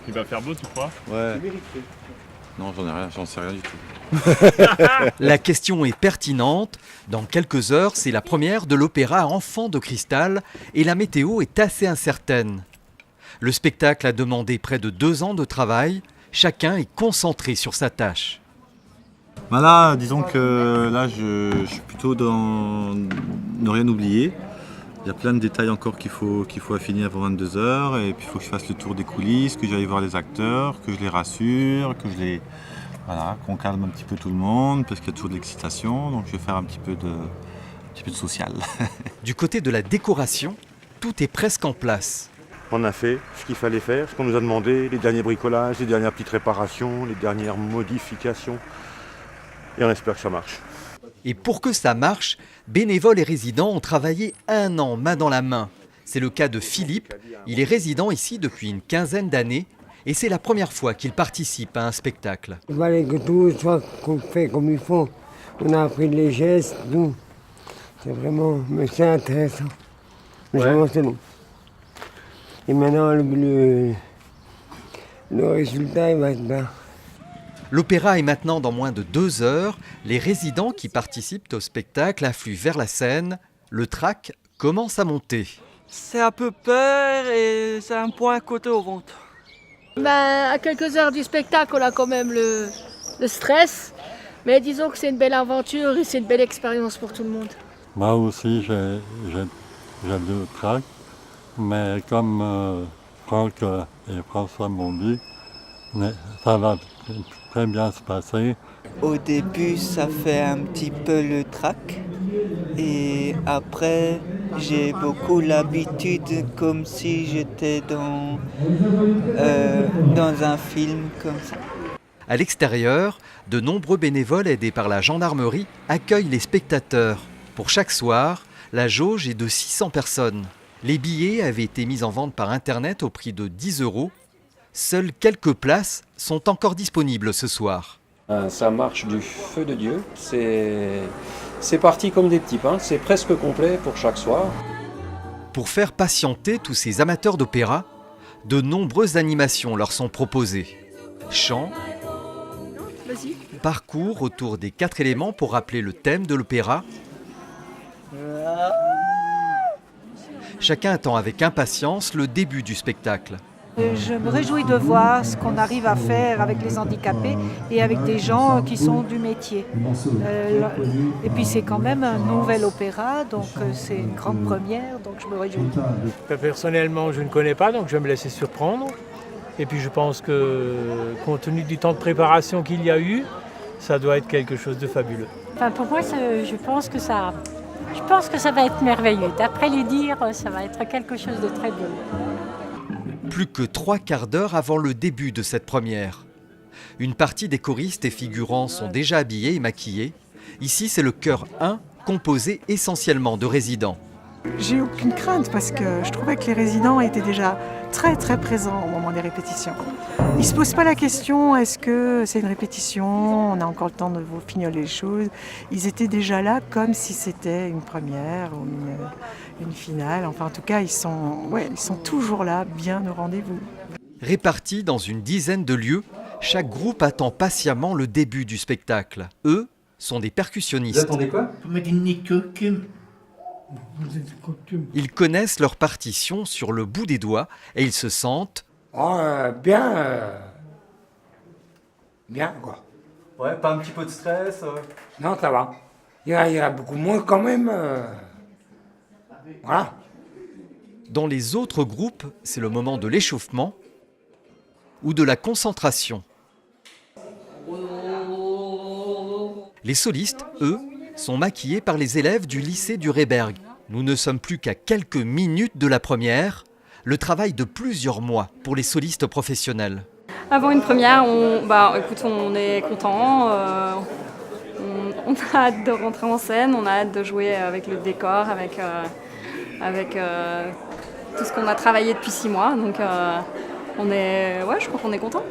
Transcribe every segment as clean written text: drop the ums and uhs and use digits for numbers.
Il va faire beau, tu crois? Ouais. Non, j'en sais rien du tout. La question est pertinente. Dans quelques heures, c'est la première de l'opéra Enfants de cristal et la météo est assez incertaine. Le spectacle a demandé près de 2 ans de travail. Chacun est concentré sur sa tâche. Bah là, disons que là, je suis plutôt dans ne rien oublier. Il y a plein de détails encore qu'il faut affiner avant 22 heures. Et puis il faut que je fasse le tour des coulisses, que j'aille voir les acteurs, que je les rassure, voilà, qu'on calme un petit peu tout le monde, parce qu'il y a toujours de l'excitation. Donc je vais faire un petit peu de social. Du côté de la décoration, tout est presque en place. On a fait ce qu'il fallait faire, ce qu'on nous a demandé, les derniers bricolages, les dernières petites réparations, les dernières modifications. Et on espère que ça marche. Et pour que ça marche, bénévoles et résidents ont travaillé 1 an main dans la main. C'est le cas de Philippe. Il est résident ici depuis une quinzaine d'années et c'est la première fois qu'il participe à un spectacle. Il fallait que tout soit fait comme il faut. On a appris les gestes, tout. C'est vraiment, mais c'est intéressant. Mais vraiment, c'est long. Et maintenant, le résultat, il va être bien. L'opéra est maintenant dans moins de 2 heures. Les résidents qui participent au spectacle affluent vers la scène. Le trac commence à monter. C'est un peu peur et c'est un point à côté au ventre. À quelques heures du spectacle, on a quand même le stress. Mais disons que c'est une belle aventure et c'est une belle expérience pour tout le monde. Moi aussi, j'ai le trac. Mais comme Franck et François m'ont dit, ça va très bien se passer. Au début, ça fait un petit peu le trac. Et après, j'ai beaucoup l'habitude, comme si j'étais dans un film comme ça. À l'extérieur, de nombreux bénévoles aidés par la gendarmerie accueillent les spectateurs. Pour chaque soir, la jauge est de 600 personnes. Les billets avaient été mis en vente par Internet au prix de 10 €. Seules quelques places sont encore disponibles ce soir. Ça marche du feu de Dieu. C'est parti comme des petits pains. C'est presque complet pour chaque soir. Pour faire patienter tous ces amateurs d'opéra, de nombreuses animations leur sont proposées. Chant, parcours autour des 4 éléments pour rappeler le thème de l'opéra. Chacun attend avec impatience le début du spectacle. Je me réjouis de voir ce qu'on arrive à faire avec les handicapés et avec des gens qui sont du métier. Et puis c'est quand même un nouvel opéra, donc c'est une grande première, donc je me réjouis. Personnellement, je ne connais pas, donc je vais me laisser surprendre. Et puis je pense que, compte tenu du temps de préparation qu'il y a eu, ça doit être quelque chose de fabuleux. Enfin, pour moi, je pense que ça va être merveilleux. D'après les dires, ça va être quelque chose de très beau. Plus que 3/4 d'heure avant le début de cette première. Une partie des choristes et figurants sont déjà habillés et maquillés. Ici, c'est le chœur 1, composé essentiellement de résidents. J'ai aucune crainte parce que je trouvais que les résidents étaient déjà très très présents au moment des répétitions. Ils ne se posent pas la question, est-ce que c'est une répétition, on a encore le temps de vous fignoler les choses. Ils étaient déjà là comme si c'était une première ou une finale. Enfin en tout cas, ils sont toujours là, bien au rendez-vous. Répartis dans une dizaine de lieux, chaque groupe attend patiemment le début du spectacle. Eux sont des percussionnistes. Vous attendez quoi? Ils connaissent leur partition sur le bout des doigts et ils se sentent Bien, quoi. Ouais, pas un petit peu de stress Non, ça va. Il y a beaucoup moins quand même. Voilà. Dans les autres groupes, c'est le moment de l'échauffement ou de la concentration. Les solistes, eux, sont maquillés par les élèves du lycée du Réberg. Nous ne sommes plus qu'à quelques minutes de la première, le travail de plusieurs mois pour les solistes professionnels. Avant une première, on est content, on a hâte de rentrer en scène, on a hâte de jouer avec le décor, avec tout ce qu'on a travaillé depuis 6 mois. Donc je crois qu'on est content.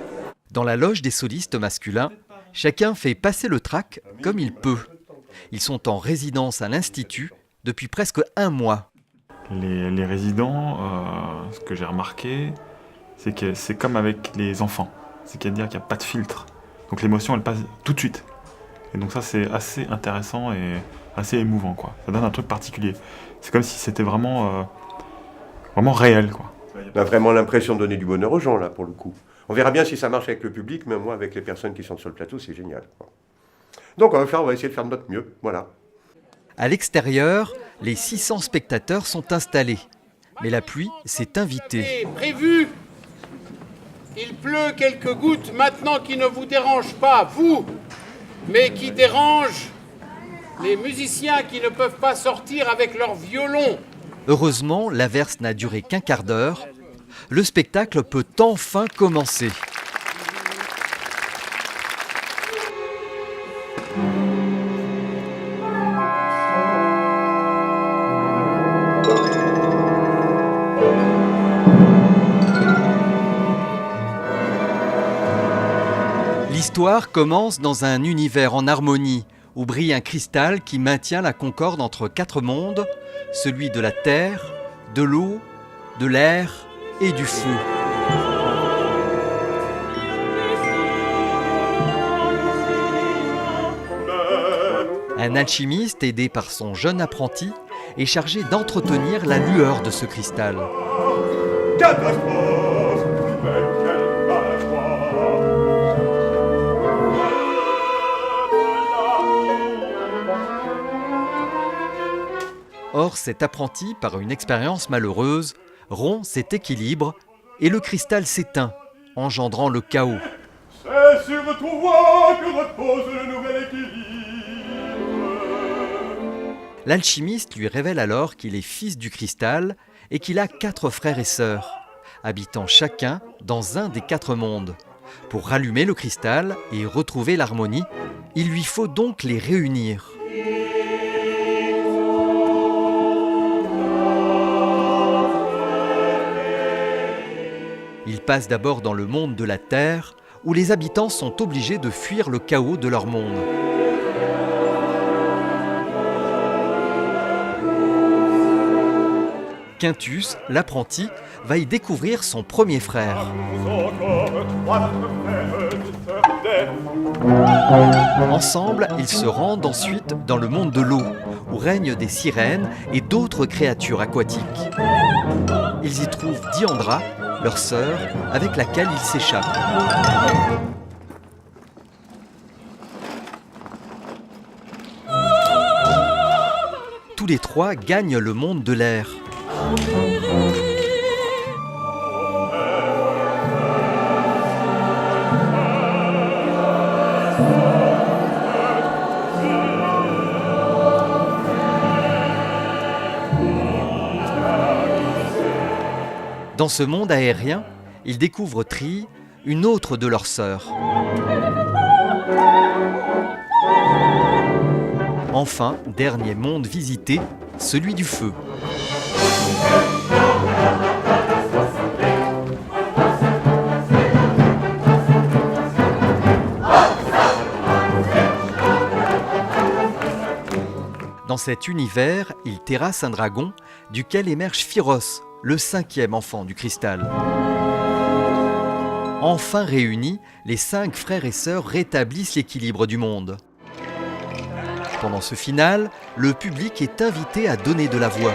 Dans la loge des solistes masculins, chacun fait passer le trac comme il peut. Ils sont en résidence à l'Institut depuis presque 1 mois. Les résidents, ce que j'ai remarqué, c'est que c'est comme avec les enfants. C'est-à-dire qu'il n'y a pas de filtre. Donc l'émotion, elle passe tout de suite. Et donc ça, c'est assez intéressant et assez émouvant, quoi. Ça donne un truc particulier. C'est comme si c'était vraiment réel, quoi. On a vraiment l'impression de donner du bonheur aux gens, là, pour le coup. On verra bien si ça marche avec le public, mais moi, avec les personnes qui sont sur le plateau, c'est génial, quoi. Donc on va essayer de faire de notre mieux, voilà. À l'extérieur, les 600 spectateurs sont installés. Mais la pluie s'est invitée. Prévu, il pleut quelques gouttes maintenant qui ne vous dérangent pas, vous, mais qui dérangent les musiciens qui ne peuvent pas sortir avec leur violon. Heureusement, l'averse n'a duré qu'un quart d'heure. Le spectacle peut enfin commencer. L'histoire commence dans un univers en harmonie, où brille un cristal qui maintient la concorde entre 4 mondes, celui de la terre, de l'eau, de l'air et du feu. Un alchimiste, aidé par son jeune apprenti, est chargé d'entretenir la lueur de ce cristal. Or, cet apprenti, par une expérience malheureuse, rompt cet équilibre et le cristal s'éteint, engendrant le chaos. C'est sur toi que repose le nouvel équilibre. L'alchimiste lui révèle alors qu'il est fils du cristal et qu'il a 4 frères et sœurs, habitant chacun dans un des 4 mondes. Pour rallumer le cristal et retrouver l'harmonie, il lui faut donc les réunir. Il passe d'abord dans le monde de la Terre, où les habitants sont obligés de fuir le chaos de leur monde. Quintus, l'apprenti, va y découvrir son premier frère. Ensemble, ils se rendent ensuite dans le monde de l'eau, où règnent des sirènes et d'autres créatures aquatiques. Ils y trouvent Diandra, leur sœur, avec laquelle ils s'échappent. Tous les 3 gagnent le monde de l'air. Dans ce monde aérien, ils découvrent Tri, une autre de leurs sœurs. Enfin, dernier monde visité, celui du feu. Dans cet univers, il terrasse un dragon, duquel émerge Phyros, le 5e enfant du cristal. Enfin réunis, les 5 frères et sœurs rétablissent l'équilibre du monde. Pendant ce final, le public est invité à donner de la voix.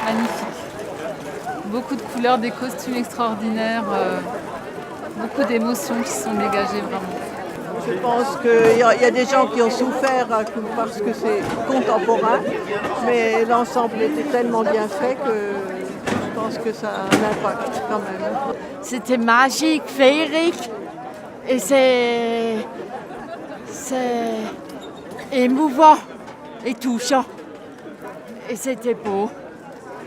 Magnifique. Beaucoup de couleurs, des costumes extraordinaires, beaucoup d'émotions qui sont dégagées vraiment. Je pense qu'il y a des gens qui ont souffert parce que c'est contemporain, mais l'ensemble était tellement bien fait que je pense que ça a un impact quand même. C'était magique, féerique, et c'est émouvant et touchant. Et c'était beau.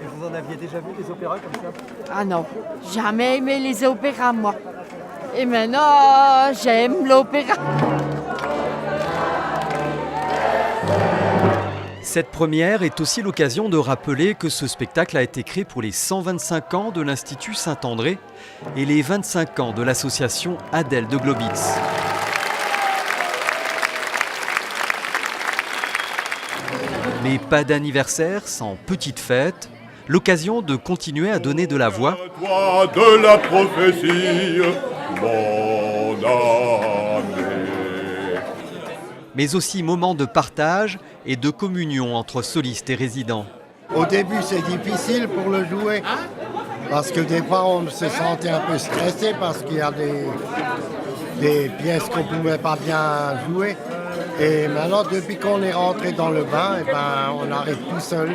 Vous en aviez déjà vu des opéras comme ça? Ah non, jamais aimé les opéras, moi. Et maintenant, j'aime l'opéra. Cette première est aussi l'occasion de rappeler que ce spectacle a été créé pour les 125 ans de l'Institut Saint-André et les 25 ans de l'association Adèle de Globitz. Mais pas d'anniversaire sans petite fête, l'occasion de continuer à donner de la voix. Toi de la prophétie, mon âme. Mais aussi moment de partage et de communion entre solistes et résidents. Au début, c'est difficile pour le jouer, parce que des fois, on se sentait un peu stressé parce qu'il y a des pièces qu'on ne pouvait pas bien jouer. Et maintenant, depuis qu'on est rentré dans le bain, eh ben, on arrive tout seul.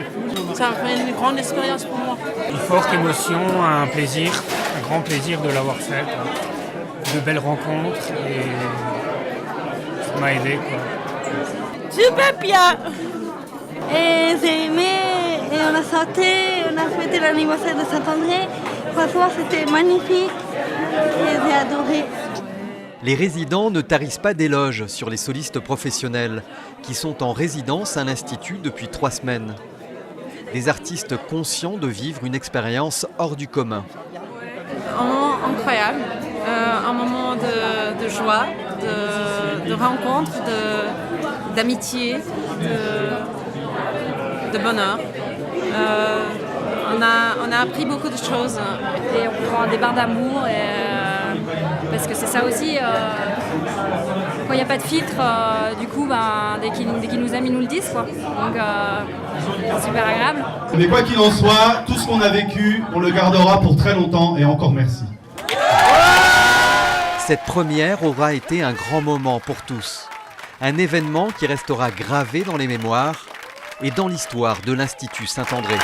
Ça fait une grande expérience pour moi. Une forte émotion, un plaisir, un grand plaisir de l'avoir fait. De belles rencontres et ça m'a aidé. Super bien. Et j'ai aimé, et on a sauté, on a fêté l'anniversaire de Saint-André. Franchement, c'était magnifique et j'ai adoré. Les résidents ne tarissent pas d'éloges sur les solistes professionnels qui sont en résidence à l'Institut depuis 3 semaines. Des artistes conscients de vivre une expérience hors du commun. Un moment incroyable, un moment de joie, de rencontre, d'amitié, de bonheur. On a appris beaucoup de choses et on prend des bains d'amour. Parce que c'est ça aussi, quand il n'y a pas de filtre, du coup, dès qu'ils nous aiment, ils nous le disent, quoi. Donc, c'est super agréable. Mais quoi qu'il en soit, tout ce qu'on a vécu, on le gardera pour très longtemps et encore merci. Cette première aura été un grand moment pour tous. Un événement qui restera gravé dans les mémoires et dans l'histoire de l'Institut Saint-André.